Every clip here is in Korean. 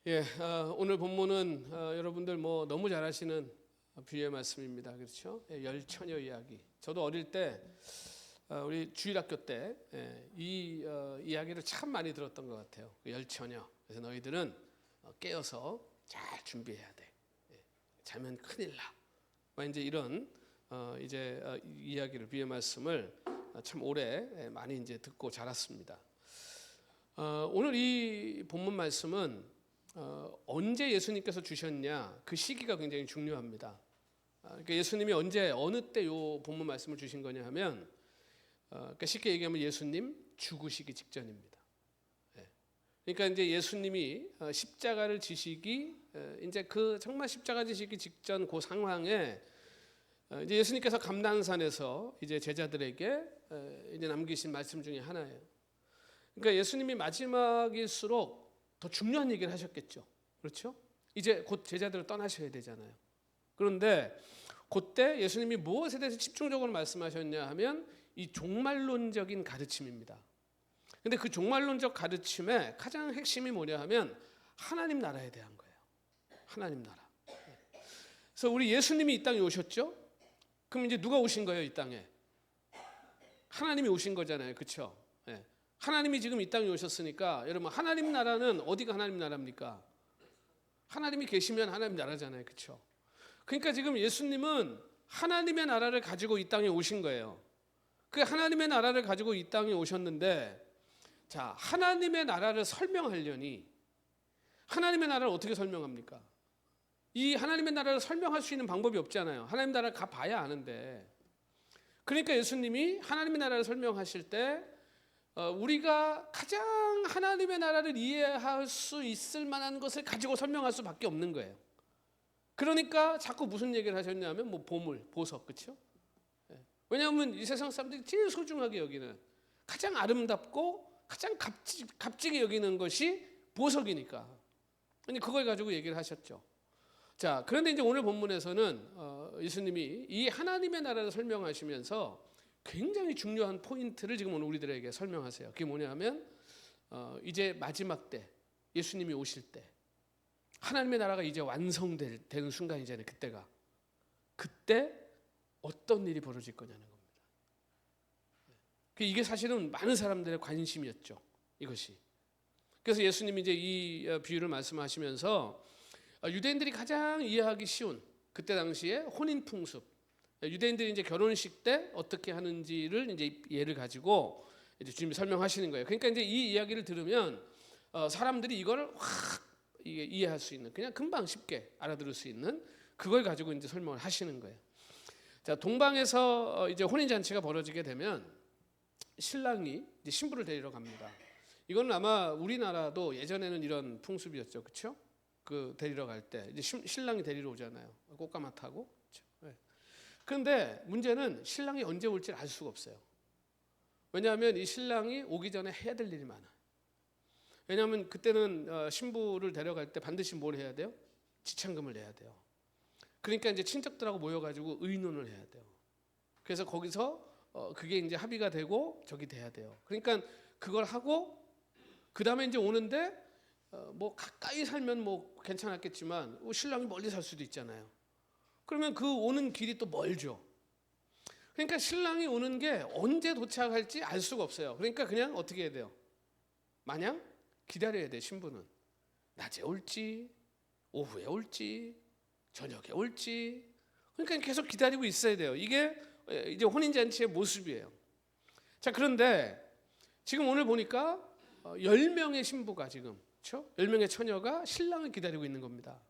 예, 오늘 본문은 여러분들 뭐 너무 잘 아시는 비유의 말씀입니다. 그렇죠? 예, 열 처녀 이야기. 저도 어릴 때 우리 주일학교 때 이 이야기를 참 많이 들었던 것 같아요. 그 열 처녀. 그래서 너희들은 깨어서 잘 준비해야 돼. 예, 자면 큰일 나. 뭐 이제 이런 이야기를 비유의 말씀을 참 오래 많이 이제 듣고 자랐습니다. 오늘 이 본문 말씀은 언제 예수님께서 주셨냐 그 시기가 굉장히 중요합니다. 그러니까 예수님이 언제 어느 때 요 본문 말씀을 주신 거냐 하면 그러니까 쉽게 얘기하면 예수님 죽으시기 직전입니다. 그러니까 이제 예수님이 십자가를 지시기 이제 그 정말 십자가 지시기 직전 그 상황에 이제 예수님께서 감난산에서 이제 제자들에게 이제 남기신 말씀 중에 하나예요. 그러니까 예수님이 마지막일수록 더 중요한 얘기를 하셨겠죠. 그렇죠? 이제 곧 제자들을 떠나셔야 되잖아요. 그런데 그때 예수님이 무엇에 대해서 집중적으로 말씀하셨냐 하면 이 종말론적인 가르침입니다. 근데 그 종말론적 가르침의 가장 핵심이 뭐냐 하면 하나님 나라에 대한 거예요. 하나님 나라. 그래서 우리 예수님이 이 땅에 오셨죠? 그럼 이제 누가 오신 거예요, 이 땅에? 하나님이 오신 거잖아요. 그렇죠? 하나님이 지금 이 땅에 오셨으니까 여러분 하나님 나라는 어디가 하나님 나라입니까? 하나님이 계시면 하나님 나라잖아요. 그렇죠? 그러니까 지금 예수님은 하나님의 나라를 가지고 이 땅에 오신 거예요. 그 하나님의 나라를 가지고 이 땅에 오셨는데 자, 하나님의 나라를 설명하려니 하나님의 나라를 어떻게 설명합니까? 이 하나님의 나라를 설명할 수 있는 방법이 없잖아요. 하나님 나라를 가봐야 아는데. 그러니까 예수님이 하나님의 나라를 설명하실 때 우리가 가장 하나님의 나라를 이해할 수 있을 만한 것을 가지고 설명할 수밖에 없는 거예요. 그러니까 자꾸 무슨 얘기를 하셨냐면 뭐 보물, 보석, 그렇죠? 왜냐하면 이 세상 사람들이 제일 소중하게 여기는 가장 아름답고 가장 값지게 여기는 것이 보석이니까. 그걸 가지고 얘기를 하셨죠. 자, 그런데 이제 오늘 본문에서는 예수님이 이 하나님의 나라를 설명하시면서 굉장히 중요한 포인트를 지금 오늘 우리들에게 설명하세요. 그게 뭐냐면 이제 마지막 때 예수님이 오실 때 하나님의 나라가 이제 완성되는 순간이잖아요. 그때 어떤 일이 벌어질 거냐는 겁니다. 이게 사실은 많은 사람들의 관심이었죠. 이것이. 그래서 예수님이 이제 이 비유를 말씀하시면서 유대인들이 가장 이해하기 쉬운 그때 당시에 혼인 풍습, 유대인들이 이제 결혼식 때 어떻게 하는지를 이제 예를 가지고 이제 주님이 설명하시는 거예요. 그러니까 이제 이 이야기를 들으면 사람들이 이거를 확 이해할 수 있는, 그냥 금방 쉽게 알아들을 수 있는 그걸 가지고 이제 설명을 하시는 거예요. 자, 동방에서 이제 혼인 잔치가 벌어지게 되면 신랑이 이제 신부를 데리러 갑니다. 이건 아마 우리나라도 예전에는 이런 풍습이었죠, 그렇죠? 그 데리러 갈 때 이제 신랑이 데리러 오잖아요. 꽃가마 타고. 그런데 문제는 신랑이 언제 올지 알 수가 없어요. 왜냐하면 이 신랑이 오기 전에 해야 될 일이 많아요. 왜냐하면 그때는 신부를 데려갈 때 반드시 뭘 해야 돼요? 지참금을 내야 돼요. 그러니까 이제 친척들하고 모여가지고 의논을 해야 돼요. 그래서 거기서 그게 이제 합의가 되고 저기 돼야 돼요. 그러니까 그걸 하고 그 다음에 이제 오는데 뭐 가까이 살면 뭐 괜찮았겠지만 신랑이 멀리 살 수도 있잖아요. 그러면 그 오는 길이 또 멀죠. 그러니까 신랑이 오는 게 언제 도착할지 알 수가 없어요. 그러니까 그냥 어떻게 해야 돼요? 마냥 기다려야 돼. 신부는 낮에 올지 오후에 올지 저녁에 올지, 그러니까 계속 기다리고 있어야 돼요. 이게 이제 혼인잔치의 모습이에요. 자, 그런데 지금 오늘 보니까 10명의 신부가 지금, 그렇죠? 10명의 처녀가 신랑을 기다리고 있는 겁니다.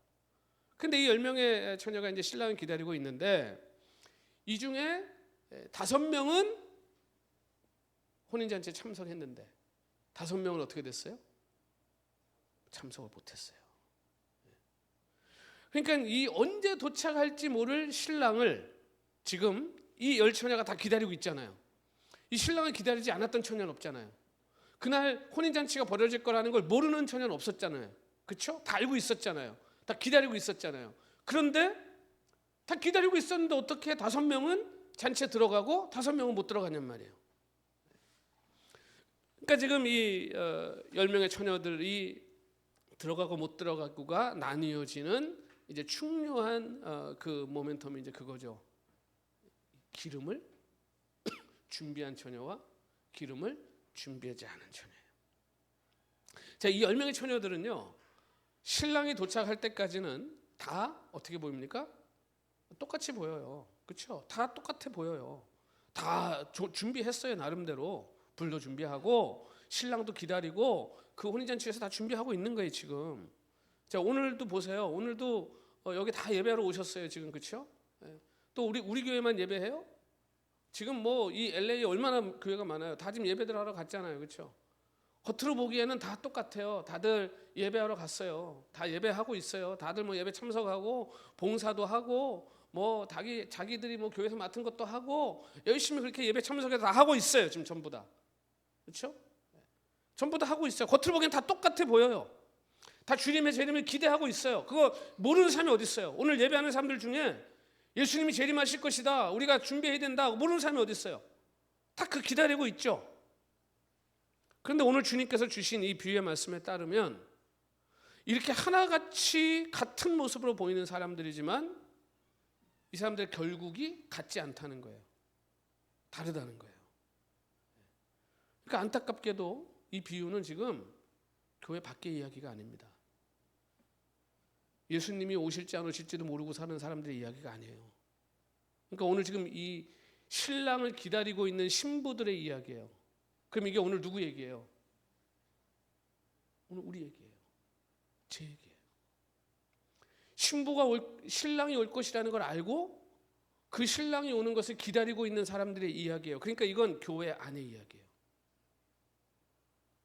근데 이 10명의 처녀가 이제 신랑을 기다리고 있는데 이 중에 5명은 혼인잔치에 참석했는데 5명은 어떻게 됐어요? 참석을 못했어요. 그러니까 이 언제 도착할지 모를 신랑을 지금 이 10처녀가 다 기다리고 있잖아요. 이 신랑을 기다리지 않았던 처녀는 없잖아요. 그날 혼인잔치가 벌어질 거라는 걸 모르는 처녀는 없었잖아요. 그렇죠? 다 알고 있었잖아요. 다 기다리고 있었잖아요. 그런데 다 기다리고 있었는데 어떻게 5명은 잔치에 들어가고 5명은 못 들어가냔 말이에요. 그러니까 지금 이 10명의 처녀들이 들어가고 못 들어가고가 나뉘어지는 이제 중요한 그 모멘텀이 이제 그거죠. 기름을 준비한 처녀와 기름을 준비하지 않은 처녀예요. 자, 이 10명의 처녀들은요, 신랑이 도착할 때까지는 다 어떻게 보입니까? 똑같이 보여요. 그렇죠? 다 똑같아 보여요. 다 준비했어요. 나름대로 불도 준비하고 신랑도 기다리고 그 혼인잔치에서 다 준비하고 있는 거예요 지금. 자, 오늘도 보세요. 오늘도 여기 다 예배하러 오셨어요 지금. 그렇죠? 또 우리 교회만 예배해요? 지금 뭐 이 LA에 얼마나 교회가 많아요. 다 지금 예배들 하러 갔잖아요. 그렇죠? 겉으로 보기에는 다 똑같아요. 다들 예배하러 갔어요. 다 예배하고 있어요. 다들 뭐 예배 참석하고 봉사도 하고 뭐 자기들이 뭐 교회에서 맡은 것도 하고 열심히 그렇게 예배 참석해서 다 하고 있어요. 지금 전부 다. 그렇죠? 전부 다 하고 있어요. 겉으로 보기엔 다 똑같아 보여요. 다 주님의 재림을 기대하고 있어요. 그거 모르는 사람이 어디 있어요? 오늘 예배하는 사람들 중에 예수님이 재림하실 것이다, 우리가 준비해야 된다 모르는 사람이 어디 있어요? 다 그 기다리고 있죠. 그런데 오늘 주님께서 주신 이 비유의 말씀에 따르면 이렇게 하나같이 같은 모습으로 보이는 사람들이지만 이 사람들의 결국이 같지 않다는 거예요. 다르다는 거예요. 그러니까 안타깝게도 이 비유는 지금 교회 밖의 이야기가 아닙니다. 예수님이 오실지 안 오실지도 모르고 사는 사람들의 이야기가 아니에요. 그러니까 오늘 지금 이 신랑을 기다리고 있는 신부들의 이야기예요. 그럼 이게 오늘 누구 얘기예요? 오늘 우리 얘기예요. 제 얘기예요. 신랑이 올 것이라는 걸 알고 그 신랑이 오는 것을 기다리고 있는 사람들의 이야기예요. 그러니까 이건 교회 안의 이야기예요.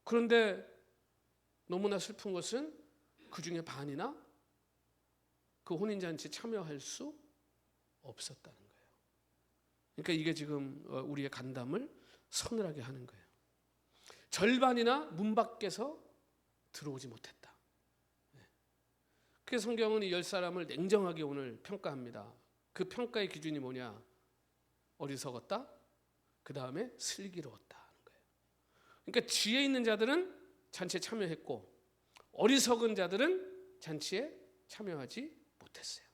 그런데 너무나 슬픈 것은 그 중에 반이나 그 혼인잔치에 참여할 수 없었다는 거예요. 그러니까 이게 지금 우리의 간담을 서늘하게 하는 거예요. 절반이나 문 밖에서 들어오지 못했다. 그래서 성경은 이 10사람을 냉정하게 오늘 평가합니다. 그 평가의 기준이 뭐냐? 어리석었다, 그 다음에 슬기로웠다 하는 거예요. 그러니까 지혜 있는 자들은 잔치에 참여했고 어리석은 자들은 잔치에 참여하지 못했어요.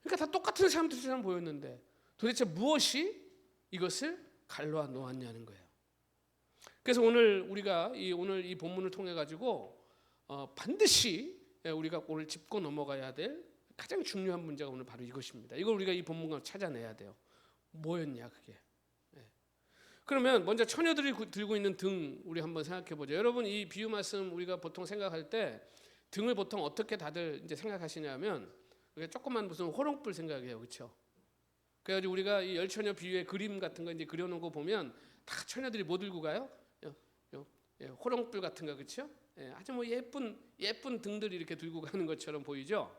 그러니까 다 똑같은 사람들처럼 보였는데 도대체 무엇이 이것을 갈라 놓았냐는 거예요. 그래서 오늘 우리가 오늘 이 본문을 통해 가지고 반드시 우리가 오늘 짚고 넘어가야 될 가장 중요한 문제가 오늘 바로 이것입니다. 이걸 우리가 이 본문을 찾아내야 돼요. 뭐였냐 그게. 그러면 먼저 처녀들이 들고 있는 등 우리 한번 생각해 보죠. 여러분 이 비유 말씀 우리가 보통 생각할 때 등을 보통 어떻게 다들 이제 생각하시냐면 조그만 무슨 호롱불 생각해요, 그렇죠? 그래가지고 우리가 이 열처녀 비유의 그림 같은 거 이제 그려놓은 거 보면 다 처녀들이 뭐 들고 가요? 호롱불 같은 거, 그렇죠? 아주 뭐 예쁜 등들이 이렇게 들고 가는 것처럼 보이죠.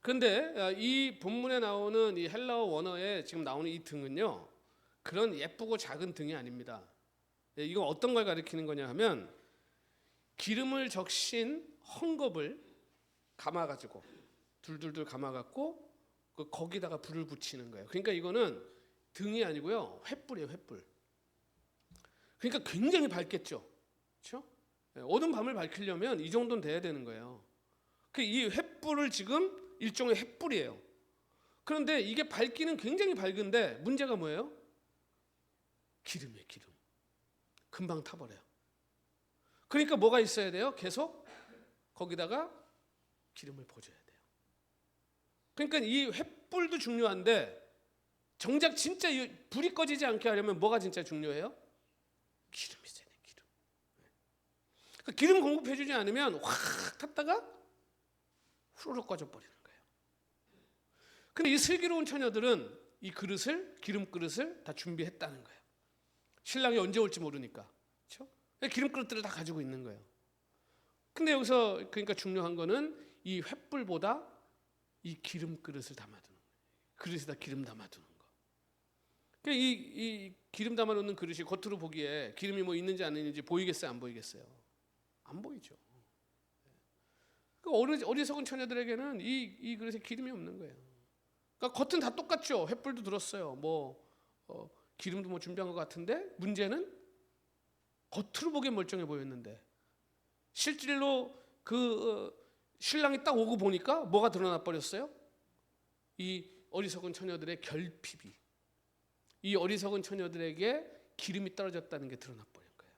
그런데 이 본문에 나오는 이 헬라어 원어에 지금 나오는 이 등은요, 그런 예쁘고 작은 등이 아닙니다. 이건 어떤 걸 가리키는 거냐 하면 기름을 적신 헝겊을 감아가지고 둘둘둘 감아갖고 거기다가 불을 붙이는 거예요. 그러니까 이거는 등이 아니고요, 횃불이에요, 횃불. 그러니까 굉장히 밝겠죠, 그렇죠? 어두운 밤을 밝히려면 이 정도는 돼야 되는 거예요. 이 횃불을 지금 일종의 횃불이에요. 그런데 이게 밝기는 굉장히 밝은데 문제가 뭐예요? 기름이에요, 기름. 금방 타버려요. 그러니까 뭐가 있어야 돼요? 계속 거기다가 기름을 부어줘야 돼요. 그러니까 이 횃불도 중요한데 정작 진짜 불이 꺼지지 않게 하려면 뭐가 진짜 중요해요? 기름이잖아요, 기름. 그러니까 기름 공급해주지 않으면 확 탔다가 후루룩 꺼져버리는 거예요. 근데 이 슬기로운 처녀들은 이 그릇을, 기름 그릇을 다 준비했다는 거예요. 신랑이 언제 올지 모르니까, 그렇죠? 기름 그릇들을 다 가지고 있는 거예요. 근데 여기서 그러니까 중요한 거는 이 횃불보다 이 기름 그릇을 담아두는 거예요. 그릇에다 기름 담아두는 거. 그러니까 이 기름 담아놓는 그릇이 겉으로 보기에 기름이 뭐 있는지 안 있는지 보이겠어요, 안 보이겠어요? 안 보이죠. 그러니까 어리석은 처녀들에게는 이 그릇에 기름이 없는 거예요. 그러니까 겉은 다 똑같죠. 횃불도 들었어요. 기름도 뭐 준비한 것 같은데 문제는 겉으로 보기엔 멀쩡해 보였는데 실질로 그 신랑이 딱 오고 보니까 뭐가 드러나 버렸어요? 이 어리석은 처녀들의 결핍이, 이 어리석은 처녀들에게 기름이 떨어졌다는 게 드러나 버린 거예요.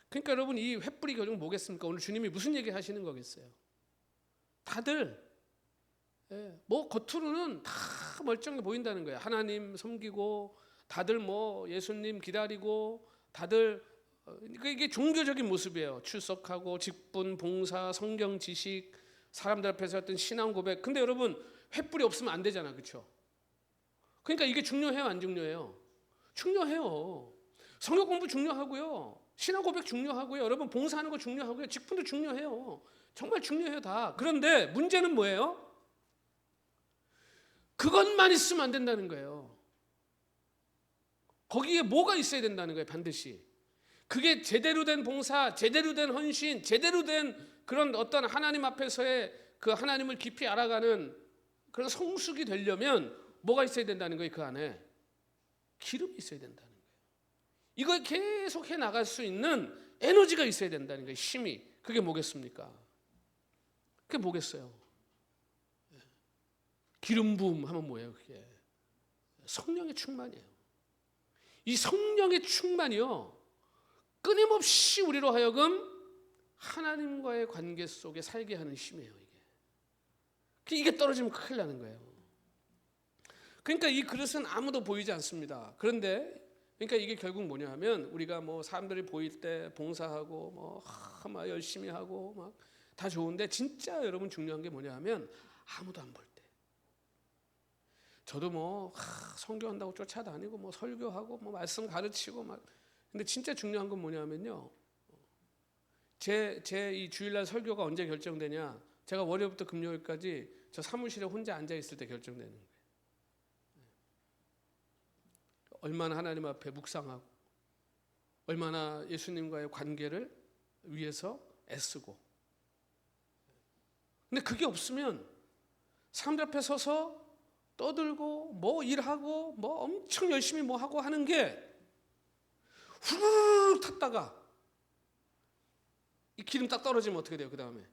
그러니까 여러분, 이 횃불이 결국 뭐겠습니까? 오늘 주님이 무슨 얘기 하시는 거겠어요? 다들 뭐 겉으로는 다 멀쩡해 보인다는 거예요. 하나님 섬기고, 다들 뭐 예수님 기다리고, 다들 이게 종교적인 모습이에요. 출석하고, 직분, 봉사, 성경 지식, 사람들 앞에서 어떤 신앙 고백. 근데 여러분, 횃불이 없으면 안 되잖아, 그렇죠? 그러니까 이게 중요해요, 안 중요해요? 중요해요. 성경 공부 중요하고요, 신앙 고백 중요하고요, 여러분 봉사하는 거 중요하고요, 직분도 중요해요. 정말 중요해요 다. 그런데 문제는 뭐예요? 그것만 있으면 안 된다는 거예요. 거기에 뭐가 있어야 된다는 거예요, 반드시. 그게 제대로 된 봉사, 제대로 된 헌신, 제대로 된 그런 어떤 하나님 앞에서의 그 하나님을 깊이 알아가는 그런 성숙이 되려면 뭐가 있어야 된다는 거예요? 그 안에 기름이 있어야 된다는 거예요. 이걸 계속 해 나갈 수 있는 에너지가 있어야 된다는 거예요. 힘이. 그게 뭐겠습니까? 그게 뭐겠어요? 기름 부음 하면 뭐예요? 그게 성령의 충만이에요. 이 성령의 충만이요, 끊임없이 우리로 하여금 하나님과의 관계 속에 살게 하는 힘이에요. 이게 떨어지면 큰일 나는 거예요. 그러니까 이 그릇은 아무도 보이지 않습니다. 그런데 그러니까 이게 결국 뭐냐 하면, 우리가 뭐 사람들이 보일 때 봉사하고 막 열심히 하고 막 다 좋은데, 진짜 여러분 중요한 게 뭐냐 하면 아무도 안 볼 때. 저도 뭐 선교한다고 쫓아다니고 뭐 설교하고 뭐 말씀 가르치고 막, 근데 진짜 중요한 건 뭐냐면요, 제 이 주일날 설교가 언제 결정되냐, 제가 월요일부터 금요일까지 저 사무실에 혼자 앉아 있을 때 결정되는 거예요. 얼마나 하나님 앞에 묵상하고, 얼마나 예수님과의 관계를 위해서 애쓰고. 근데 그게 없으면 사람들 앞에 서서 떠들고 뭐 일하고 뭐 엄청 열심히 뭐 하고 하는 게 후루룩 탔다가 이 기름 딱 떨어지면 어떻게 돼요? 그 다음에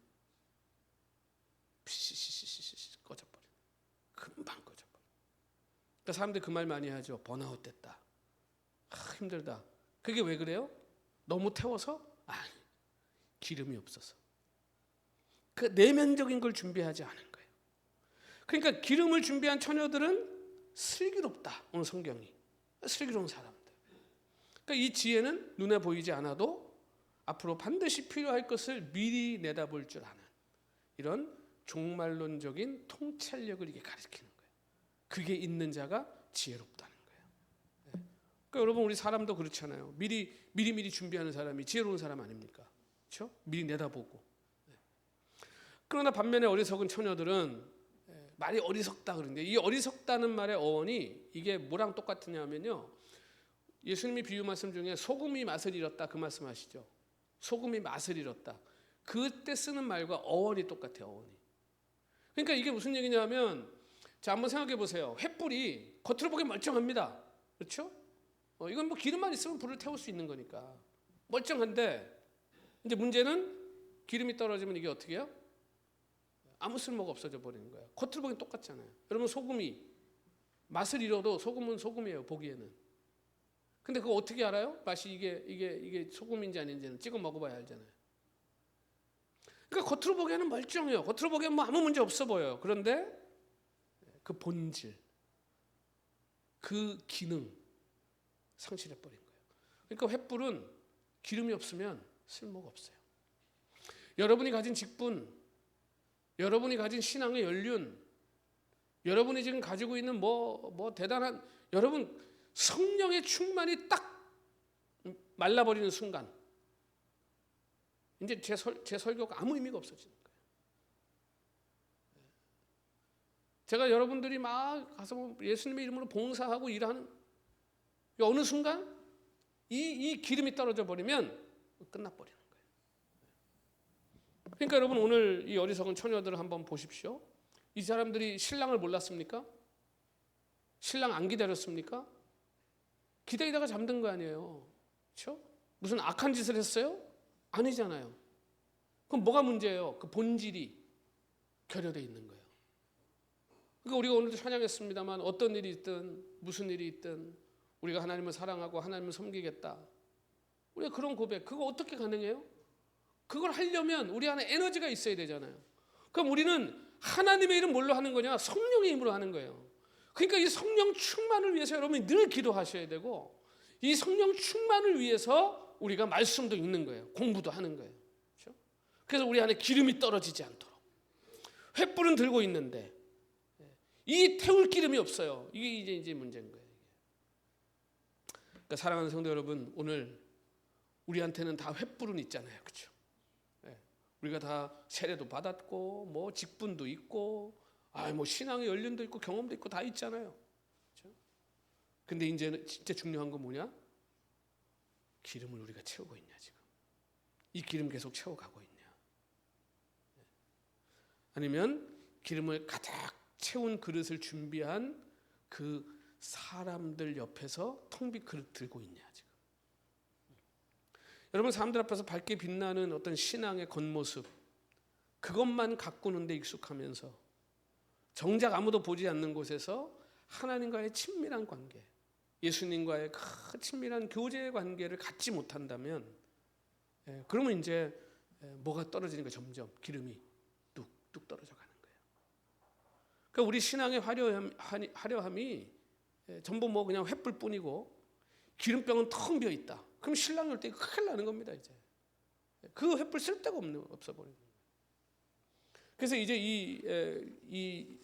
피시시시시 꺼져버려. 금방 꺼져버려. 그러니까 사람들이 그 말 많이 하죠. 번아웃 됐다. 힘들다. 그게 왜 그래요? 너무 태워서? 아니, 기름이 없어서. 그 내면적인 걸 준비하지 않은 거예요. 그러니까 기름을 준비한 처녀들은 슬기롭다. 오늘 성경이 슬기로운 사람들. 그러니까 이 지혜는 눈에 보이지 않아도 앞으로 반드시 필요할 것을 미리 내다볼 줄 아는 이런 종말론적인 통찰력을 이게 가리키는 거예요. 그게 있는 자가 지혜롭다는 거예요. 그러니까 여러분, 우리 사람도 그렇잖아요. 미리 준비하는 사람이 지혜로운 사람 아닙니까? 그렇죠? 미리 내다보고. 그러나 반면에 어리석은 처녀들은, 말이 어리석다 그러는데, 이 어리석다는 말의 어원이 이게 뭐랑 똑같으냐면요, 예수님이 비유 말씀 중에 소금이 맛을 잃었다 그 말씀하시죠. 소금이 맛을 잃었다. 그때 쓰는 말과 어원이 똑같아요. 어원이. 그러니까 이게 무슨 얘기냐면, 자, 한번 생각해 보세요. 횃불이 겉으로 보기엔 멀쩡합니다. 그렇죠? 이건 뭐 기름만 있으면 불을 태울 수 있는 거니까 멀쩡한데, 이제 문제는 기름이 떨어지면 이게 어떻게 해요? 아무 쓸모가 없어져 버리는 거예요. 겉으로 보기엔 똑같잖아요. 여러분, 소금이 맛을 잃어도 소금은 소금이에요, 보기에는. 근데 그거 어떻게 알아요? 맛이 이게 소금인지 아닌지는 찍어 먹어봐야 알잖아요. 그러니까 겉으로 보기에는 멀쩡해요. 겉으로 보기에는 뭐 아무 문제 없어 보여요. 그런데 그 본질, 그 기능 상실해 버린 거예요. 그러니까 횃불은 기름이 없으면 쓸모가 없어요. 여러분이 가진 직분, 여러분이 가진 신앙의 연륜, 여러분이 지금 가지고 있는 뭐 대단한, 여러분 성령의 충만이 딱 말라버리는 순간 이제 제 설교가 아무 의미가 없어지는 거예요. 제가 여러분들이 막 가서 예수님의 이름으로 봉사하고 일하는 어느 순간 이 기름이 떨어져 버리면 끝나버리는 거예요. 그러니까 여러분, 오늘 이 어리석은 처녀들을 한번 보십시오. 이 사람들이 신랑을 몰랐습니까? 신랑 안 기다렸습니까? 기다리다가 잠든 거 아니에요. 그렇죠? 무슨 악한 짓을 했어요? 아니잖아요. 그럼 뭐가 문제예요? 그 본질이 결여되어 있는 거예요. 그러니까 우리가 오늘도 찬양했습니다만 어떤 일이 있든 무슨 일이 있든 우리가 하나님을 사랑하고 하나님을 섬기겠다. 우리가 그런 고백, 그거 어떻게 가능해요? 그걸 하려면 우리 안에 에너지가 있어야 되잖아요. 그럼 우리는 하나님의 일은 뭘로 하는 거냐? 성령의 힘으로 하는 거예요. 그러니까 이 성령 충만을 위해서 여러분이 늘 기도하셔야 되고, 이 성령 충만을 위해서 우리가 말씀도 읽는 거예요. 공부도 하는 거예요. 그렇죠? 그래서 우리 안에 기름이 떨어지지 않도록. 횃불은 들고 있는데 이 태울 기름이 없어요. 이게 이제 문제인 거예요. 그러니까 사랑하는 성도 여러분, 오늘 우리한테는 다 횃불은 있잖아요. 그렇죠? 우리가 다 세례도 받았고 뭐 직분도 있고 뭐 신앙의 연륜도 있고 경험도 있고 다 있잖아요. 그렇죠? 근데 이제 진짜 중요한 건 뭐냐? 기름을 우리가 채우고 있냐 지금. 이 기름 계속 채워가고 있냐. 아니면 기름을 가득 채운 그릇을 준비한 그 사람들 옆에서 텅 빈 그릇 들고 있냐 지금. 여러분, 사람들 앞에서 밝게 빛나는 어떤 신앙의 겉모습, 그것만 가꾸는 데 익숙하면서 정작 아무도 보지 않는 곳에서 하나님과의 친밀한 관계, 예수님과의 그 친밀한 교제의 관계를 갖지 못한다면, 그러면 이제 뭐가 떨어지는 거, 점점 기름이 뚝뚝 떨어져 가는 거예요. 그러니까 우리 신앙의 화려함이 전부 뭐 그냥 횃불뿐이고 기름병은 텅 비어 있다. 그럼 신랑이 올 때 큰일 나는 겁니다. 이제 그 횃불 쓸 데가 없어 버리는 거예요. 그래서 이제 이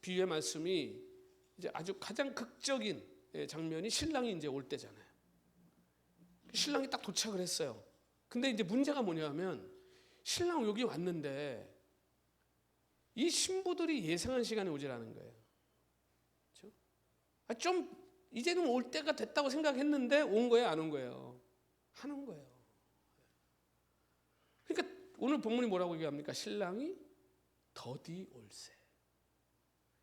비유의 말씀이 이제 아주 가장 극적인 장면이 신랑이 이제 올 때잖아요. 신랑이 딱 도착을 했어요. 근데 이제 문제가 뭐냐면 신랑 여기 왔는데 이 신부들이 예상한 시간에 오지라는 거예요. 그렇죠? 좀 이제는 올 때가 됐다고 생각했는데 온 거예요, 안 온 거예요? 안 온 거예요. 그러니까 오늘 본문이 뭐라고 얘기합니까? 신랑이 더디 올세.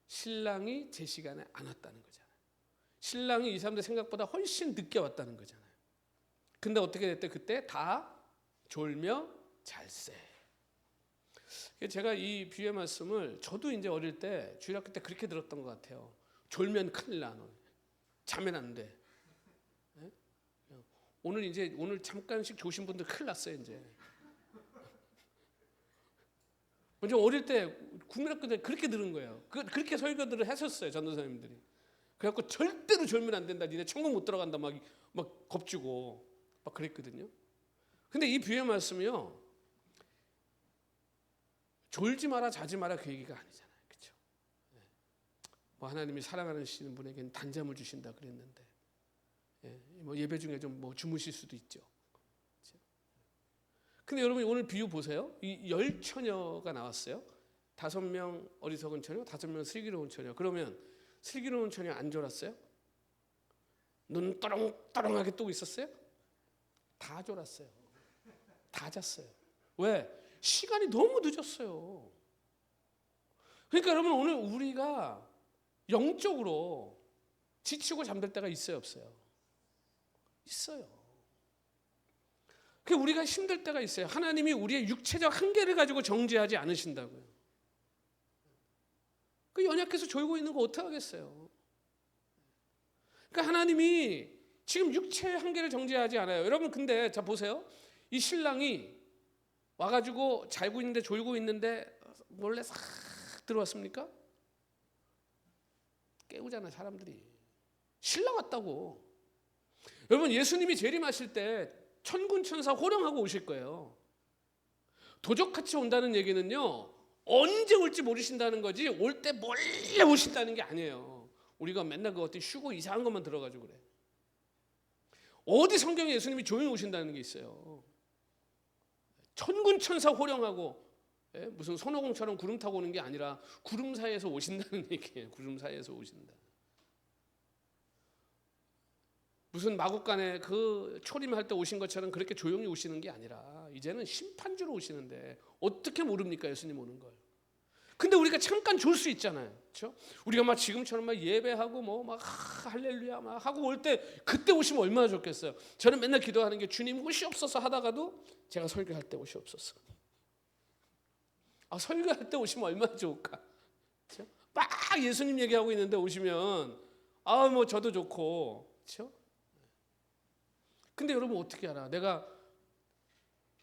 신랑이 제 시간에 안 왔다는 거잖아요. 신랑이 이 사람들 생각보다 훨씬 늦게 왔다는 거잖아요. 근데 어떻게 됐대? 그때 다 졸며 잘세. 제가 이 비유의 말씀을 저도 이제 어릴 때 주일학교 때 그렇게 들었던 것 같아요. 졸면 큰일 나. 자면 안 돼. 네? 오늘 잠깐씩 조신 분들 큰일 났어요 이제. 먼저 어릴 때 국민학교 때 그렇게 들은 거예요. 그렇게 설교들을 하셨어요 전도사님들이. 그래갖고 절대로 졸면 안 된다. 니네 천국 못 들어간다. 막 겁주고 막 그랬거든요. 근데 이 비유의 말씀이요. 졸지 마라, 자지 마라 그 얘기가 아니잖아요. 그렇죠? 뭐 하나님이 사랑하시는 분에게는 단잠을 주신다 그랬는데, 뭐 예배 중에 좀 뭐 주무실 수도 있죠. 그렇죠? 근데 여러분 오늘 비유 보세요. 이 10처녀가 나왔어요. 5명 어리석은 처녀, 5명 슬기로운 처녀. 그러면 슬기로운 처녀 안 졸았어요? 눈 또롱또롱하게 뜨고 있었어요? 다 졸았어요. 다 잤어요. 왜? 시간이 너무 늦었어요. 그러니까 여러분 오늘 우리가 영적으로 지치고 잠들 때가 있어요, 없어요? 있어요. 그 우리가 힘들 때가 있어요. 하나님이 우리의 육체적 한계를 가지고 정죄하지 않으신다고요. 그 연약해서 졸고 있는 거 어떻게 하겠어요? 그러니까 하나님이 지금 육체의 한계를 정죄하지 않아요. 여러분 근데 자 보세요. 이 신랑이 와가지고 잘고 있는데 졸고 있는데 몰래 싹 들어왔습니까? 깨우잖아요 사람들이. 신랑 왔다고. 여러분 예수님이 재림하실 때 천군 천사 호령하고 오실 거예요. 도적같이 온다는 얘기는요 언제 올지 모르신다는 거지 올 때 몰래 오신다는 게 아니에요. 우리가 맨날 그거 어떻게 쉬고 이상한 것만 들어가지고 그래. 어디 성경에 예수님이 조용히 오신다는 게 있어요. 천군 천사 호령하고 무슨 손오공처럼 구름 타고 오는 게 아니라 구름 사이에서 오신다는 얘기예요. 구름 사이에서 오신다. 무슨 마국간에 그 초림할 때 오신 것처럼 그렇게 조용히 오시는 게 아니라 이제는 심판주로 오시는데 어떻게 모릅니까 예수님 오는 걸. 근데 우리가 잠깐 졸 수 있잖아요. 그렇죠? 우리가 막 지금처럼 막 예배하고 뭐 막 할렐루야 막 하고 올 때 그때 오시면 얼마나 좋겠어요. 저는 맨날 기도하는 게 주님 오시옵소서 하다가도 제가 설교할 때 오시옵소서. 설교할 때 오시면 얼마나 좋을까. 그렇죠? 막 예수님 얘기하고 있는데 오시면 뭐 저도 좋고. 그렇죠? 근데 여러분 어떻게 알아? 내가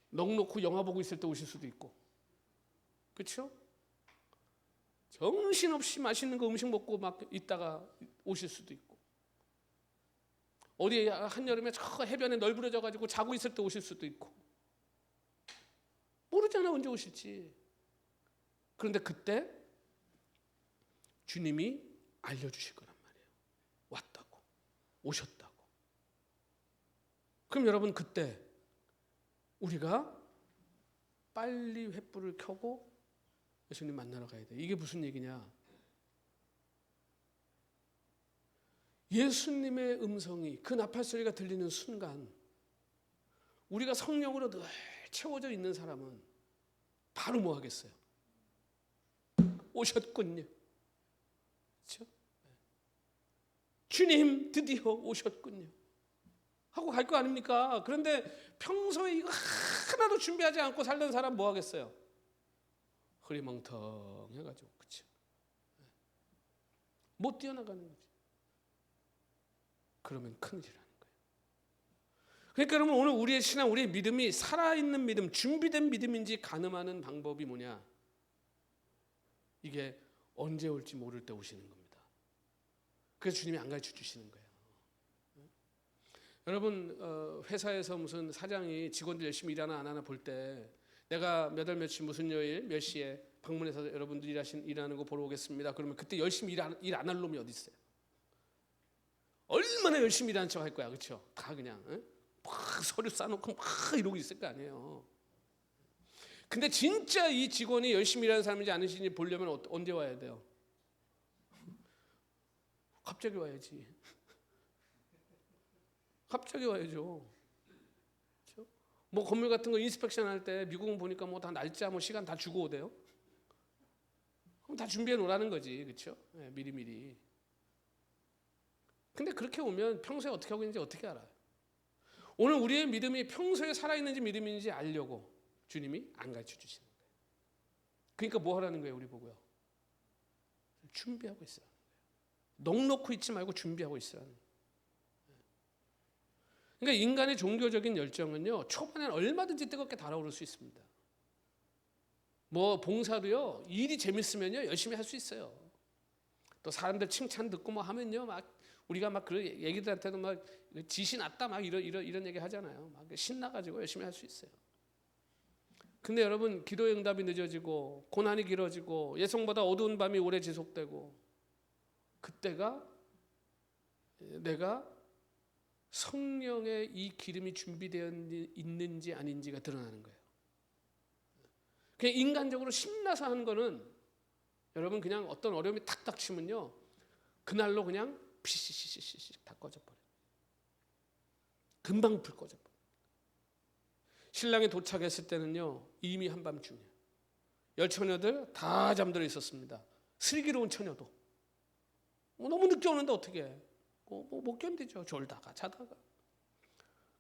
넋놓고 영화 보고 있을 때 오실 수도 있고. 그렇죠? 정신없이 맛있는 거 음식 먹고 막 있다가 오실 수도 있고, 어디 한여름에 저 해변에 널브러져 가지고 자고 있을 때 오실 수도 있고, 모르잖아 언제 오실지. 그런데 그때 주님이 알려주실 거란 말이에요. 왔다고, 오셨다고. 그럼 여러분 그때 우리가 빨리 횃불을 켜고 예수님 만나러 가야 돼. 이게 무슨 얘기냐? 예수님의 음성이, 그 나팔 소리가 들리는 순간 우리가 성령으로 늘 채워져 있는 사람은 바로 뭐 하겠어요? 오셨군요. 그렇죠? 주님 드디어 오셨군요 하고 갈 거 아닙니까? 그런데 평소에 이거 하나도 준비하지 않고 살던 사람 뭐 하겠어요? 흐리멍텅해가지고, 그렇죠? 못 뛰어나가는 거지. 그러면 큰일이라는 거예요. 그러니까 여러분 오늘 우리의 신앙, 우리의 믿음이 살아있는 믿음, 준비된 믿음인지 가늠하는 방법이 뭐냐? 이게 언제 올지 모를 때 오시는 겁니다. 그래서 주님이 안 가르쳐 주시는 거예요. 여러분 회사에서 무슨 사장이 직원들 열심히 일하나 안 하나 볼 때 내가 몇 월 며칠 무슨 요일 몇 시에 방문해서 여러분들 일하는 거 보러 오겠습니다. 그러면 그때 열심히 일 안 할 놈이 어디 있어요? 얼마나 열심히 일하는 척 할 거야, 그렇죠? 다 그냥 막 서류 싸놓고 막 이러고 있을 거 아니에요. 근데 진짜 이 직원이 열심히 일하는 사람인지 아니신지 보려면 언제 와야 돼요? 갑자기 와야지. 갑자기 와야죠. 그렇죠? 뭐 건물 같은 거 인스펙션 할 때 미국은 보니까 뭐 다 날짜 뭐 시간 다 주고 오대요. 그럼 다 준비해 놓으라는 거지, 그렇죠? 네, 미리미리. 근데 그렇게 오면 평소에 어떻게 하고 있는지 어떻게 알아요? 오늘 우리의 믿음이 평소에 살아있는지 믿음인지 알려고 주님이 안 가르쳐 주시는 거예요. 그러니까 뭐 하라는 거예요, 우리 보고요? 준비하고 있어요. 넋놓고 있지 말고 준비하고 있어요. 그러니까 인간의 종교적인 열정은요, 초반에는 얼마든지 뜨겁게 달아오를 수 있습니다. 뭐 봉사도요, 일이 재밌으면요 열심히 할 수 있어요. 또 사람들 칭찬 듣고 뭐 하면요, 막 우리가 막 그런 얘기들한테도 막 지시 났다 막 이런 얘기 하잖아요. 막 신나가지고 열심히 할 수 있어요. 근데 여러분 기도의 응답이 늦어지고 고난이 길어지고 예상보다 어두운 밤이 오래 지속되고, 그때가 내가 성령의 이 기름이 준비되어 있는지 아닌지가 드러나는 거예요. 그냥 인간적으로 신나서 하는 거는 여러분 그냥 어떤 어려움이 탁 닥치면요 그날로 그냥 피시시시시 다 꺼져버려요. 금방 불 꺼져버려요. 신랑이 도착했을 때는요 이미 한밤중이에요. 열처녀들 다 잠들어 있었습니다. 슬기로운 처녀도 너무 늦게 오는데 어떻게 해? 못 견디죠. 졸다가 자다가.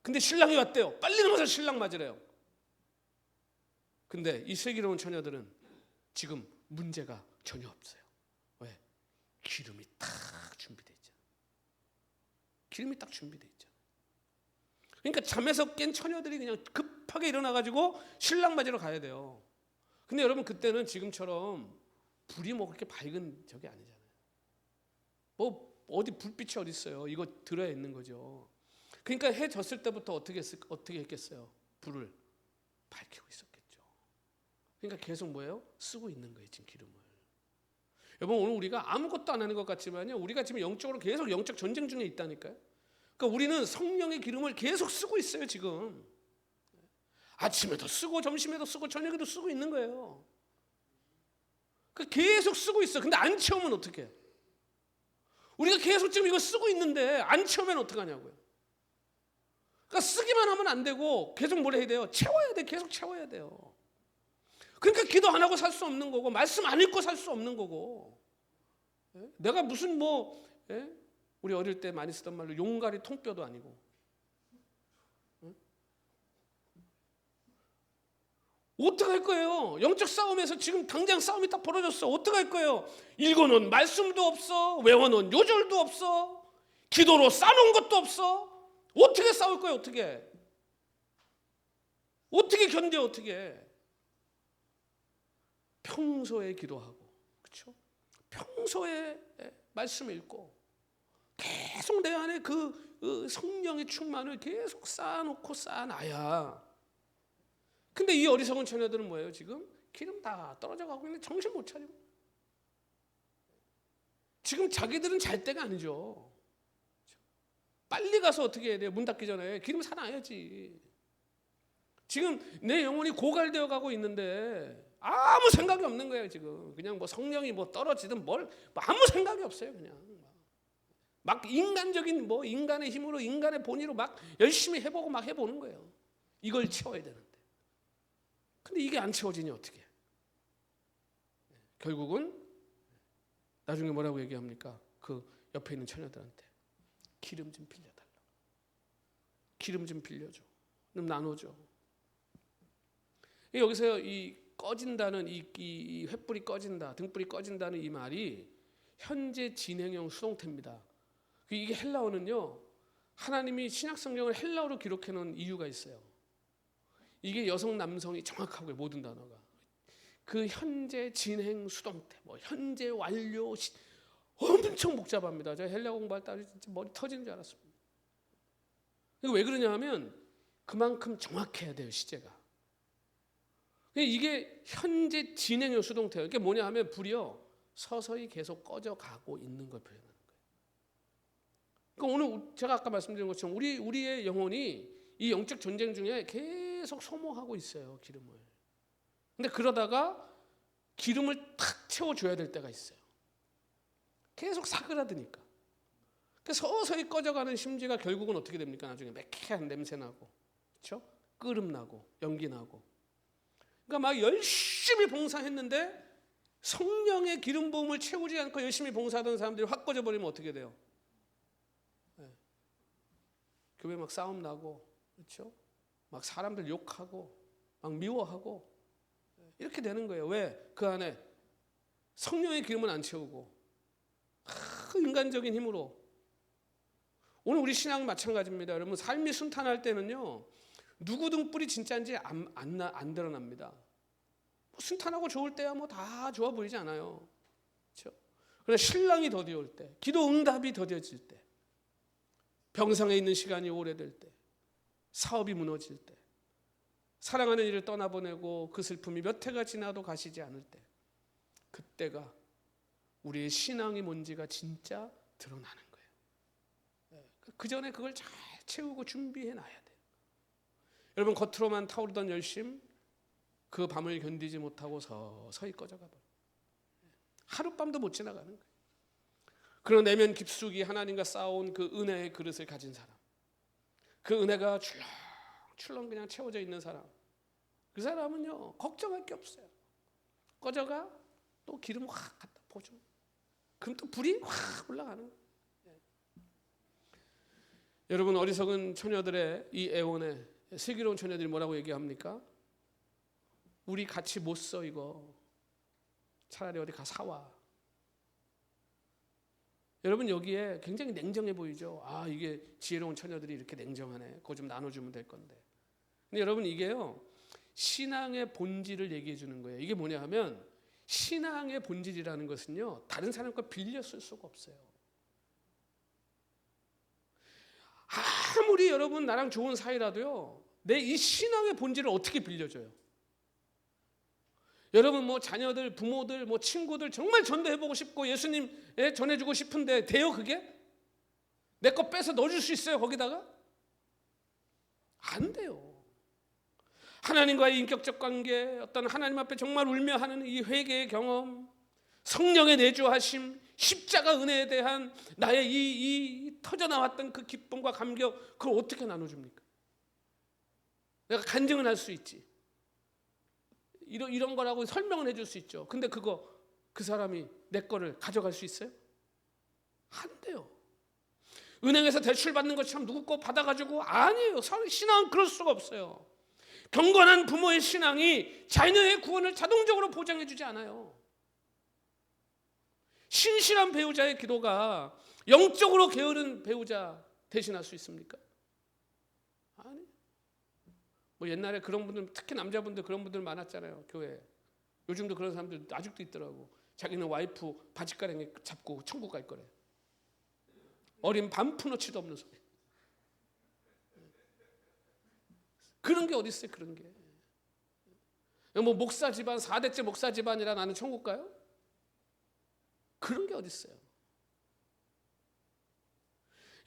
근데 신랑이 왔대요. 빨리 나가서 신랑 맞으래요. 근데 이 슬기로운 처녀들은 지금 문제가 전혀 없어요. 왜? 기름이 딱 준비되어 있잖아요. 기름이 딱 준비되어 있잖아요. 그러니까 잠에서 깬 처녀들이 그냥 급하게 일어나가지고 신랑 맞으러 가야 돼요. 근데 여러분 그때는 지금처럼 불이 뭐 그렇게 밝은 적이 아니잖아요. 뭐 어디 불빛이 어디 있어요? 이거 들어야 있는 거죠. 그러니까 해 졌을 때부터 어떻게 했겠어요? 불을 밝히고 있었겠죠. 그러니까 계속 뭐예요? 쓰고 있는 거예요, 지금 기름을. 여러분 오늘 우리가 아무것도 안 하는 것 같지만요, 우리가 지금 영적으로 계속 영적 전쟁 중에 있다니까요. 그러니까 우리는 성령의 기름을 계속 쓰고 있어요, 지금. 아침에도 쓰고 점심에도 쓰고 저녁에도 쓰고 있는 거예요. 그러니까 계속 쓰고 있어. 근데 안 채우면 어떡해? 우리가 계속 지금 이거 쓰고 있는데 안 채우면 어떡하냐고요. 그러니까 쓰기만 하면 안 되고 계속 뭘 해야 돼요? 채워야 돼. 계속 채워야 돼요. 그러니까 기도 안 하고 살 수 없는 거고, 말씀 안 읽고 살 수 없는 거고. 내가 무슨 우리 어릴 때 많이 쓰던 말로 용가리 통뼈도 아니고. 어떡할 거예요? 영적 싸움에서 지금 당장 싸움이 딱 벌어졌어. 어떡할 거예요? 읽어놓은 말씀도 없어. 외워놓은 요절도 없어. 기도로 싸놓은 것도 없어. 어떻게 싸울 거예요? 어떻게 견뎌? 어떻게? 평소에 기도하고, 그렇죠? 평소에 말씀 읽고 계속 내 안에 그 성령의 충만을 계속 쌓아놓고 쌓아놔야. 근데 이 어리석은 처녀들은 뭐예요? 지금 기름 다 떨어져 가고 있는데 정신 못 차리고. 지금 자기들은 잘 때가 아니죠. 빨리 가서 어떻게 해야 돼요? 문 닫기 전에 기름 사놔야지. 지금 내 영혼이 고갈되어 가고 있는데 아무 생각이 없는 거예요. 지금 그냥 뭐 성령이 뭐 떨어지든 뭘 아무 생각이 없어요. 그냥 막 인간적인 인간의 힘으로, 인간의 본의로 막 열심히 해보고 막 해보는 거예요. 이걸 채워야 되는데. 근데 이게 안 채워지니 어떻게? 결국은 나중에 뭐라고 얘기합니까? 그 옆에 있는 처녀들한테 기름 좀 빌려달라. 기름 좀 빌려줘. 좀 나눠줘. 여기서 이 꺼진다는 이 횃불이 꺼진다, 등불이 꺼진다는 이 말이 현재 진행형 수동태입니다. 이게 헬라어는요, 하나님이 신약 성경을 헬라어로 기록해 놓은 이유가 있어요. 이게 여성 남성이 정확하고요. 모든 단어가 그 현재 진행 수동태, 현재 완료 엄청 복잡합니다. 제가 헬라 공부할 때 진짜 머리 터지는 줄 알았습니다. 왜 그러냐 하면 그만큼 정확해야 돼요. 시제가. 이게 현재 진행형 수동태예요. 이게 뭐냐 하면 불이요 서서히 계속 꺼져가고 있는 걸 표현하는 거예요. 그러니까 오늘 제가 아까 말씀드린 것처럼 우리의 영혼이 이 영적 전쟁 중에 계속 소모하고 있어요. 기름을. 근데 그러다가 기름을 탁 채워줘야 될 때가 있어요. 계속 사그라드니까. 서서히 꺼져가는 심지가 결국은 어떻게 됩니까? 나중에 매캐한 냄새 나고, 그렇죠? 끓음 나고, 연기 나고. 그러니까 막 열심히 봉사했는데 성령의 기름 부음을 채우지 않고 열심히 봉사하던 사람들이 확 꺼져버리면 어떻게 돼요? 교회 막 싸움 나고, 그렇죠? 막 사람들 욕하고, 막 미워하고 이렇게 되는 거예요. 왜? 그 안에 성령의 기름은 안 채우고 인간적인 힘으로. 오늘 우리 신앙은 마찬가지입니다. 여러분 삶이 순탄할 때는요 누구 등불이 진짜인지 안 드러납니다. 순탄하고 좋을 때야 다 좋아 보이지 않아요. 그렇죠? 그러나 신랑이 더디올 때, 기도 응답이 더뎌질 때, 병상에 있는 시간이 오래될 때, 사업이 무너질 때, 사랑하는 이를 떠나보내고 그 슬픔이 몇 해가 지나도 가시지 않을 때, 그때가 우리의 신앙이 뭔지가 진짜 드러나는 거예요. 그 전에 그걸 잘 채우고 준비해 놔야 돼요. 여러분 겉으로만 타오르던 열심, 그 밤을 견디지 못하고 서서히 꺼져가 버려요. 하룻밤도 못 지나가는 거예요. 그런 내면 깊숙이 하나님과 싸운 그 은혜의 그릇을 가진 사람, 그 은혜가 출렁출렁 그냥 채워져 있는 사람, 그 사람은요 걱정할 게 없어요. 꺼져가 또 기름 확 갖다 부어줘. 그럼 또 불이 확 올라가는 거예요. 여러분 어리석은 처녀들의 이 애원에 슬기로운 처녀들이 뭐라고 얘기합니까? 우리 같이 못 써 이거. 차라리 어디 가 사와. 여러분 여기에 굉장히 냉정해 보이죠? 아 이게 지혜로운 처녀들이 이렇게 냉정하네. 그거 좀 나눠주면 될 건데. 근데 여러분 이게요 신앙의 본질을 얘기해 주는 거예요. 이게 뭐냐 하면 신앙의 본질이라는 것은요 다른 사람 거 빌려 쓸 수가 없어요. 아무리 여러분 나랑 좋은 사이라도요 내 이 신앙의 본질을 어떻게 빌려줘요? 여러분 자녀들, 부모들, 친구들 정말 전도해보고 싶고 예수님에 전해주고 싶은데 돼요 그게? 내 거 빼서 넣어줄 수 있어요 거기다가? 안 돼요. 하나님과의 인격적 관계, 어떤 하나님 앞에 정말 울며 하는 이 회개의 경험, 성령의 내주하심, 십자가 은혜에 대한 나의 이 터져나왔던 그 기쁨과 감격, 그걸 어떻게 나눠줍니까? 내가 간증은 할 수 있지. 이런 거라고 설명을 해줄 수 있죠. 근데 그 사람이 내 거를 가져갈 수 있어요? 안 돼요. 은행에서 대출 받는 것처럼 누구 거 받아가지고 아니에요. 신앙은 그럴 수가 없어요. 경건한 부모의 신앙이 자녀의 구원을 자동적으로 보장해주지 않아요. 신실한 배우자의 기도가 영적으로 게으른 배우자 대신할 수 있습니까? 아니. 뭐 옛날에 그런 분들, 특히 남자분들 그런 분들 많았잖아요, 교회에. 요즘도 그런 사람들 아직도 있더라고. 자기는 와이프 바짓가랑이 잡고 천국 갈 거래. 어린 반푼어치도 없는 소리. 그런 게 어디 있어요, 그런 게. 뭐 목사 집안, 4대째 목사 집안이라 나는 천국 가요? 그런 게 어디 있어요.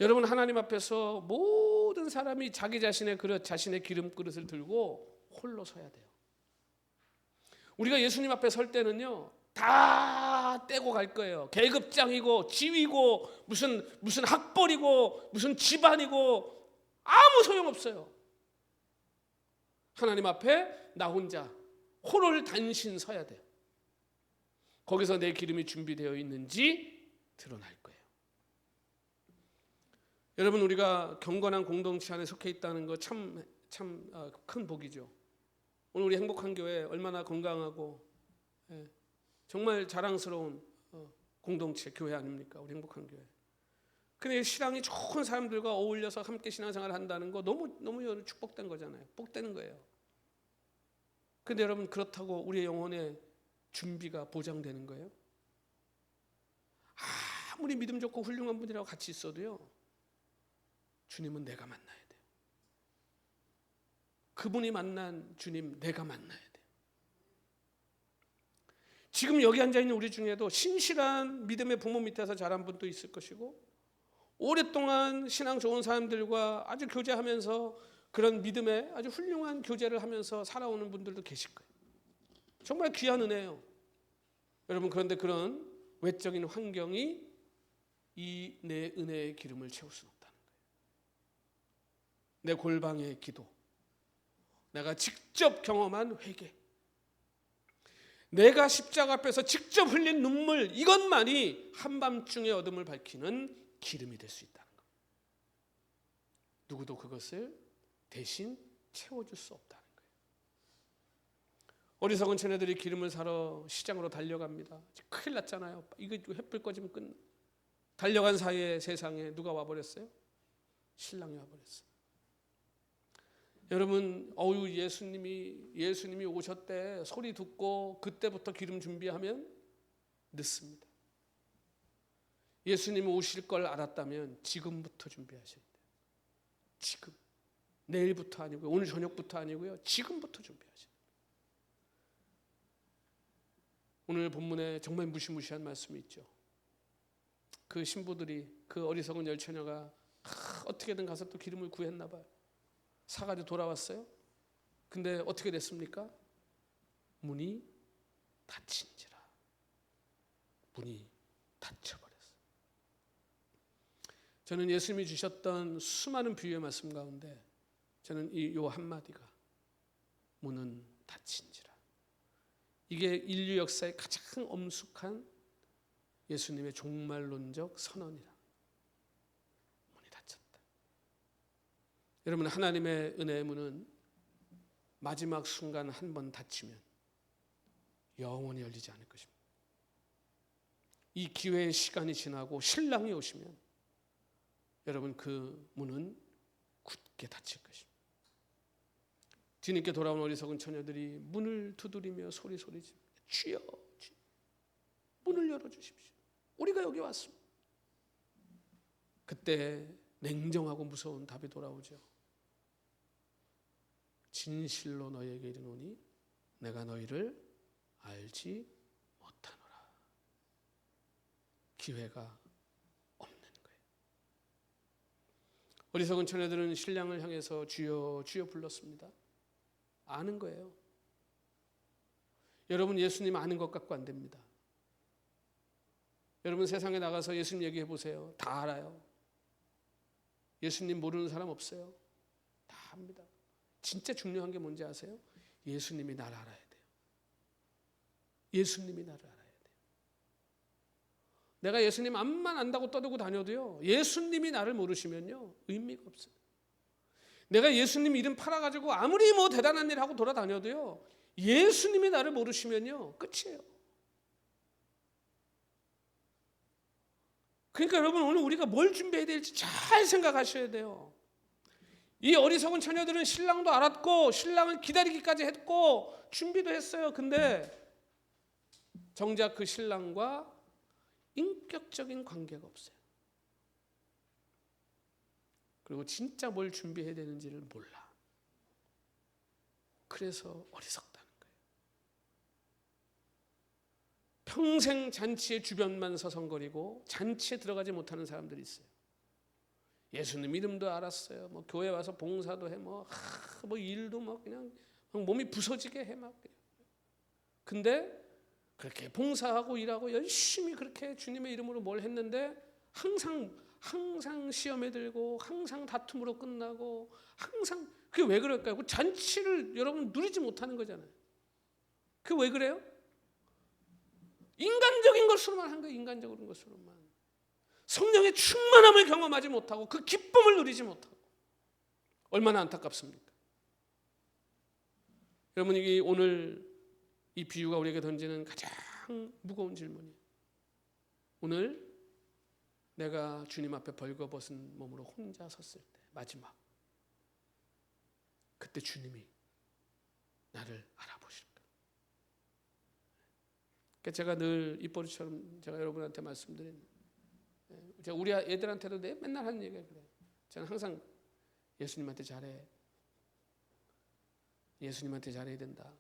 여러분, 하나님 앞에서 모든 사람이 자기 자신의 그릇, 자신의 기름 그릇을 들고 홀로 서야 돼요. 우리가 예수님 앞에 설 때는요, 다 떼고 갈 거예요. 계급장이고 지위고 무슨 학벌이고 무슨 집안이고 아무 소용없어요. 하나님 앞에 나 혼자 홀을 단신 서야 돼요. 거기서 내 기름이 준비되어 있는지 드러날 거예요. 여러분, 우리가 경건한 공동체 안에 속해 있다는 거 참 큰 복이죠. 오늘 우리 행복한 교회 얼마나 건강하고 정말 자랑스러운 공동체 교회 아닙니까? 우리 행복한 교회. 근데 신앙이 좋은 사람들과 어울려서 함께 신앙생활을 한다는 거 너무 축복된 거잖아요. 복되는 거예요. 근데 여러분, 그렇다고 우리의 영혼의 준비가 보장되는 거예요? 아무리 믿음 좋고 훌륭한 분이라고 같이 있어도요, 주님은 내가 만나야 돼요. 그분이 만난 주님 내가 만나야 돼요. 지금 여기 앉아있는 우리 중에도 신실한 믿음의 부모 밑에서 자란 분도 있을 것이고, 오랫동안 신앙 좋은 사람들과 아주 교제하면서 그런 믿음의 아주 훌륭한 교제를 하면서 살아오는 분들도 계실 거예요. 정말 귀한 은혜예요. 여러분, 그런데 그런 외적인 환경이 이 내 은혜의 기름을 채울 수는 없다는 거예요. 내 골방의 기도, 내가 직접 경험한 회개, 내가 십자가 앞에서 직접 흘린 눈물, 이것만이 한밤중의 어둠을 밝히는 기름이 될 수 있다는 거예요. 누구도 그것을 대신 채워줄 수 없다는 거예요. 어리석은 처녀들이 기름을 사러 시장으로 달려갑니다. 큰일 났잖아요. 이거 햇불 꺼지면 끝나. 달려간 사이에 세상에 누가 와버렸어요? 신랑이 와버렸어요. 여러분, 예수님이 오셨대 소리 듣고 그때부터 기름 준비하면 늦습니다. 예수님이 오실 걸 알았다면 지금부터 준비하셔야 돼요. 지금. 내일부터 아니고요, 오늘 저녁부터 아니고요, 지금부터 준비하셔야 돼요. 오늘 본문에 정말 무시무시한 말씀이 있죠. 그 신부들이, 그 어리석은 열처녀가 어떻게든 가서 또 기름을 구했나 봐요. 사가지고 돌아왔어요. 근데 어떻게 됐습니까? 문이 닫힌지라. 문이 닫혀버렸어요. 저는 예수님이 주셨던 수많은 비유의 말씀 가운데 저는 요 한마디가, 문은 닫힌지라, 이게 인류 역사의 가장 엄숙한 예수님의 종말론적 선언이라. 문이 닫혔다. 여러분, 하나님의 은혜의 문은 마지막 순간 한 번 닫히면 영원히 열리지 않을 것입니다. 이 기회의 시간이 지나고 신랑이 오시면 여러분, 그 문은 굳게 닫힐 것입니다. 뒤늦게 돌아온 어리석은 처녀들이 문을 두드리며 소리지르며 주여, 문을 열어주십시오. 우리가 여기 왔습니다. 그때 냉정하고 무서운 답이 돌아오죠. 진실로 너희에게 이르노니 내가 너희를 알지 못하노라. 기회가 없는 거예요. 어리석은 처녀들은 신랑을 향해서 주여 주여 불렀습니다. 아는 거예요. 여러분, 예수님 아는 것 갖고 안 됩니다. 여러분, 세상에 나가서 예수님 얘기해 보세요. 다 알아요. 예수님 모르는 사람 없어요. 다 합니다. 진짜 중요한 게 뭔지 아세요? 예수님이 날 알아야 돼요. 예수님이 나를 알아야 돼요. 내가 예수님 앞만 안다고 떠들고 다녀도요, 예수님이 나를 모르시면요 의미가 없어요. 내가 예수님 이름 팔아가지고 아무리 뭐 대단한 일 하고 돌아다녀도요, 예수님이 나를 모르시면요 끝이에요. 그러니까 여러분, 오늘 우리가 뭘 준비해야 될지 잘 생각하셔야 돼요. 이 어리석은 처녀들은 신랑도 알았고 신랑을 기다리기까지 했고 준비도 했어요. 근데 정작 그 신랑과 인격적인 관계가 없어요. 그리고 진짜 뭘 준비해야 되는지를 몰라. 그래서 어리석다는 거예요. 평생 잔치의 주변만 서성거리고 잔치에 들어가지 못하는 사람들이 있어요. 예수님 이름도 알았어요. 뭐 교회 와서 봉사도 해, 뭐 일도 막 그냥 몸이 부서지게 해 막. 근데 그렇게 봉사하고 일하고 열심히 그렇게 주님의 이름으로 뭘 했는데 항상 시험에 들고 항상 다툼으로 끝나고 항상. 그게 왜 그럴까요? 그 잔치를 여러분 누리지 못하는 거잖아요. 그게 왜 그래요? 인간적인 것으로만 한 거예요. 인간적인 것으로만. 성령의 충만함을 경험하지 못하고 그 기쁨을 누리지 못하고. 얼마나 안타깝습니까? 여러분, 이게 오늘 이 비유가 우리에게 던지는 가장 무거운 질문이에요. 오늘 내가 주님 앞에 벌거벗은 몸으로 혼자 섰을 때 마지막, 그때 주님이 나를 알아보실까? 그러니까 제가 늘 입버릇처럼 제가 여러분한테 말씀드린, 제가 우리 애들한테도 맨날 하는 얘기가 그래요. 저는 항상 예수님한테 잘해. 예수님한테 잘해야 된다.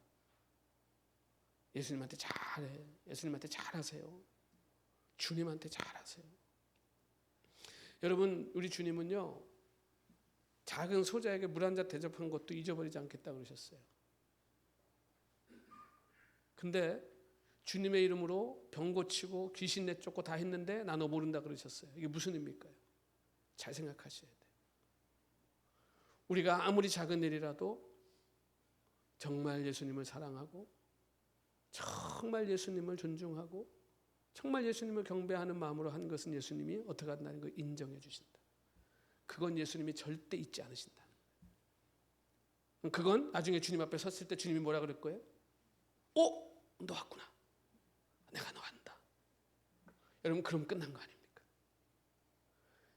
예수님한테 잘해. 예수님한테 잘하세요. 주님한테 잘하세요. 여러분, 우리 주님은요, 작은 소자에게 물 한 잔 대접한 것도 잊어버리지 않겠다 그러셨어요. 근데 주님의 이름으로 병 고치고 귀신 내쫓고 다 했는데 나 너 모른다 그러셨어요. 이게 무슨 의미일까요? 잘 생각하셔야 돼요. 우리가 아무리 작은 일이라도 정말 예수님을 사랑하고 정말 예수님을 존중하고 정말 예수님을 경배하는 마음으로 한 것은 예수님이 어떻게 한다는 걸 인정해 주신다. 그건 예수님이 절대 잊지 않으신다. 그건 나중에 주님 앞에 섰을 때 주님이 뭐라 그럴 거예요? 너 왔구나. 내가 너 안다. 여러분, 그럼 끝난 거 아닙니까?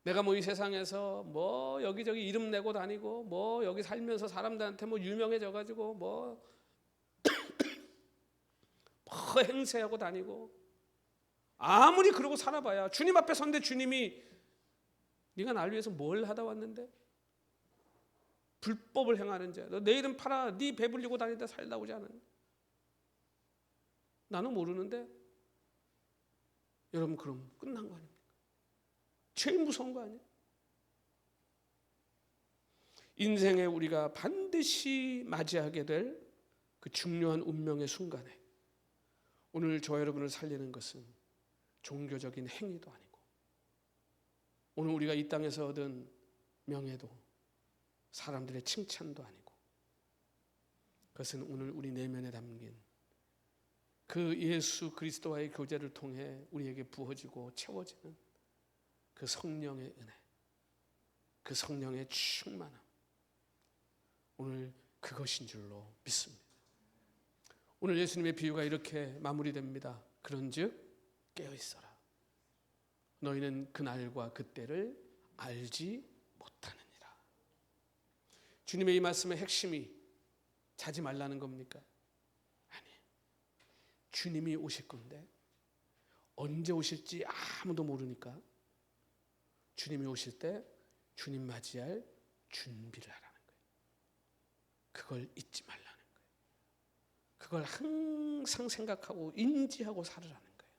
내가 뭐 이 세상에서 뭐 여기저기 이름 내고 다니고 뭐 여기 살면서 사람들한테 뭐 유명해져 가지고 뭐 행세하고 다니고 아무리 그러고 살아봐야 주님 앞에 선데 주님이 네가 날 위해서 뭘 하다 왔는데? 불법을 행하는 자, 너 내 이름 팔아 네 배불리고 다니다 살다 오지 않았니? 나는 모르는데. 여러분, 그럼 끝난 거 아닙니까? 제일 무서운 거 아니에요? 인생에 우리가 반드시 맞이하게 될 그 중요한 운명의 순간에 오늘 저 여러분을 살리는 것은 종교적인 행위도 아니고 오늘 우리가 이 땅에서 얻은 명예도 사람들의 칭찬도 아니고 그것은 오늘 우리 내면에 담긴 그 예수 그리스도와의 교제를 통해 우리에게 부어지고 채워지는 그 성령의 은혜, 그 성령의 충만함, 오늘 그것인 줄로 믿습니다. 오늘 예수님의 비유가 이렇게 마무리됩니다. 그런즉 깨어있어라. 너희는 그날과 그때를 알지 못하느니라. 주님의 이 말씀의 핵심이 자지 말라는 겁니까? 아니, 주님이 오실 건데 언제 오실지 아무도 모르니까 주님이 오실 때 주님 맞이할 준비를 하라는 거예요. 그걸 잊지 말라는 거예요. 그걸 항상 생각하고 인지하고 살으라는 거예요.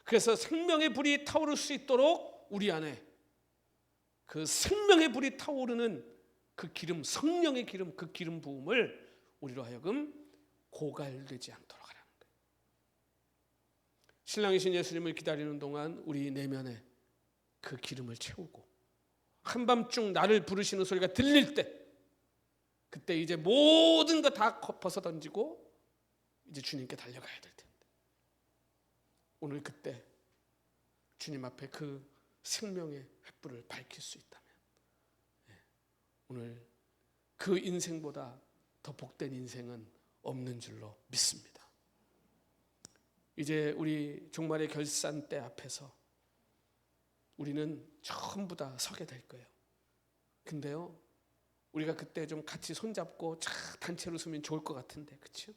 그래서 생명의 불이 타오를 수 있도록 우리 안에 그 생명의 불이 타오르는 그 기름, 성령의 기름, 그 기름 부음을 우리로 하여금 고갈되지 않도록 하라는 거예요. 신랑이신 예수님을 기다리는 동안 우리 내면에 그 기름을 채우고 한밤중 나를 부르시는 소리가 들릴 때 그때 이제 모든 거 다 벗어던지고 이제 주님께 달려가야 될 텐데 오늘 그때 주님 앞에 그 생명의 횃불을 밝힐 수 있다면 오늘 그 인생보다 더 복된 인생은 없는 줄로 믿습니다. 이제 우리 종말의 결산 때 앞에서 우리는 전부 다 서게 될 거예요. 근데요, 우리가 그때 좀 같이 손잡고 단체로 서면 좋을 것 같은데, 그렇죠?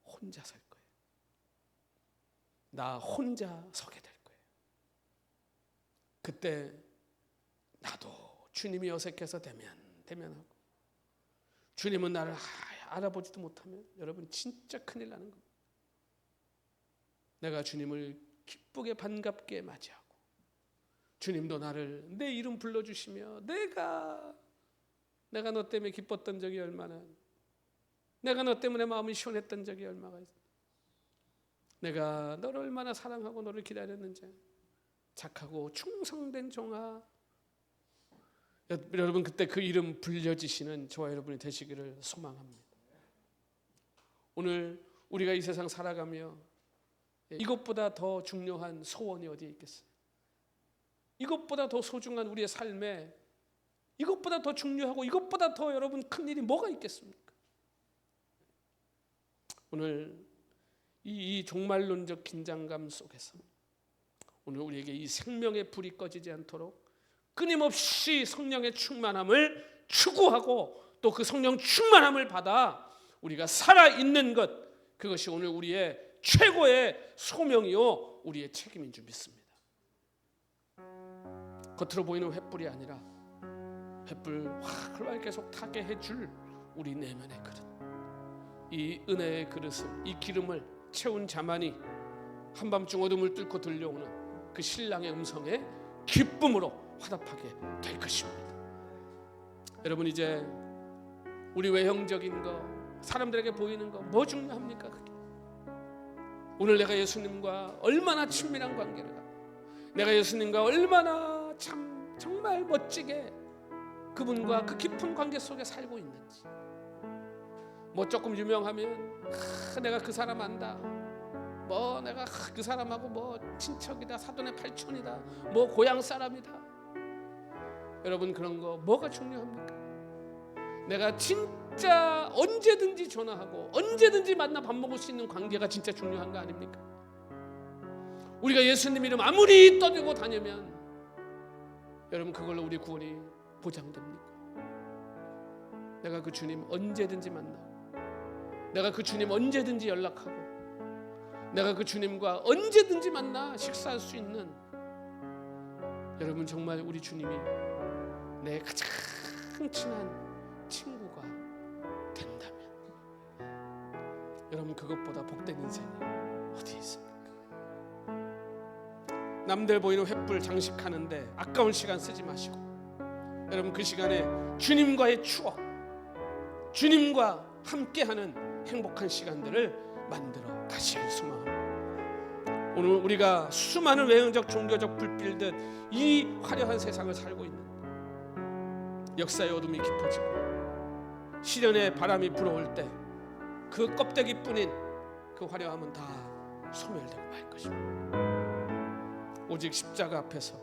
혼자 설 거예요. 나 혼자 서게 될 거예요. 그때 나도 주님이 어색해서 대면하고 주님은 나를 알아보지도 못하면 여러분 진짜 큰일 나는 겁니다. 내가 주님을 기쁘게 반갑게 맞이하고 주님도 나를 내 이름 불러주시며 내가 너 때문에 기뻤던 적이 얼마나, 내가 너 때문에 마음이 시원했던 적이 얼마가 있어, 내가 너를 얼마나 사랑하고 너를 기다렸는지, 착하고 충성된 종아. 여러분 그때 그 이름 불려지시는 저와 여러분이 되시기를 소망합니다. 오늘 우리가 이 세상 살아가며 이것보다 더 중요한 소원이 어디에 있겠어요? 이것보다 더 소중한 우리의 삶에 이것보다 더 중요하고 이것보다 더 여러분 큰 일이 뭐가 있겠습니까? 오늘 이 종말론적 긴장감 속에서 오늘 우리에게 이 생명의 불이 꺼지지 않도록 끊임없이 성령의 충만함을 추구하고 또 그 성령 충만함을 받아 우리가 살아있는 것, 그것이 오늘 우리의 최고의 소명이요 우리의 책임인 줄 믿습니다. 겉으로 보이는 횃불이 아니라 횃불 활활 계속 타게 해줄 우리 내면의 그릇, 이 은혜의 그릇을, 이 기름을 채운 자만이 한밤중 어둠을 뚫고 들려오는 그 신랑의 음성에 기쁨으로 화답하게 될 것입니다. 여러분 이제 우리 외형적인 거, 사람들에게 보이는 거 뭐 중요합니까? 그게 오늘 내가 예수님과 얼마나 친밀한 관계를 하고 내가 예수님과 얼마나 참 정말 멋지게 그분과 그 깊은 관계 속에 살고 있는지. 뭐 조금 유명하면 내가 그 사람 안다, 뭐 내가 그 사람하고 뭐 친척이다, 사돈의 팔촌이다, 뭐 고향 사람이다. 여러분 그런 거 뭐가 중요합니까? 내가 진짜 언제든지 전화하고 언제든지 만나 밥 먹을 수 있는 관계가 진짜 중요한 거 아닙니까? 우리가 예수님 이름 아무리 떠들고 다니면 여러분 그걸로 우리 구원이 보장됩니까? 내가 그 주님 언제든지 만나고 내가 그 주님 언제든지 연락하고 내가 그 주님과 언제든지 만나 식사할 수 있는, 여러분 정말 우리 주님이 내 가장 친한 친구가 된다면 여러분 그것보다 복된 인생이 어디 있습니까? 남들 보이는 횃불 장식하는데 아까운 시간 쓰지 마시고 여러분 그 시간에 주님과의 추억, 주님과 함께하는 행복한 시간들을 만들어 가시길 소망합니다. 오늘 우리가 수많은 외형적 종교적 불빛들 이 화려한 세상을 살고 있는 역사의 어둠이 깊어지고 시련의 바람이 불어올 때 그 껍데기뿐인 그 화려함은 다 소멸되고 말 것입니다. 오직 십자가 앞에서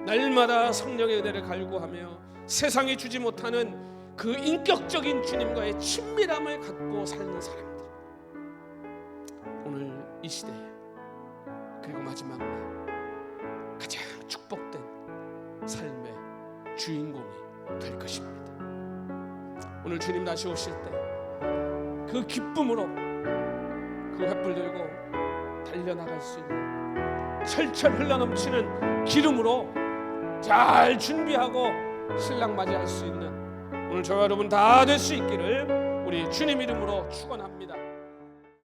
날마다 성령의 은혜를 갈구하며 세상이 주지 못하는 그 인격적인 주님과의 친밀함을 갖고 사는 사람들, 오늘 이 시대에 그리고 마지막 날 가장 축복된 삶의 주인공이 될 것입니다. 오늘 주님 다시 오실 때 그 기쁨으로 그 횃불 들고 달려나갈 수 있는 철철 흘러넘치는 기름으로 잘 준비하고 신랑 맞이할 수 있는 오늘 저와 여러분 다 될 수 있기를 우리 주님 이름으로 축원합니다.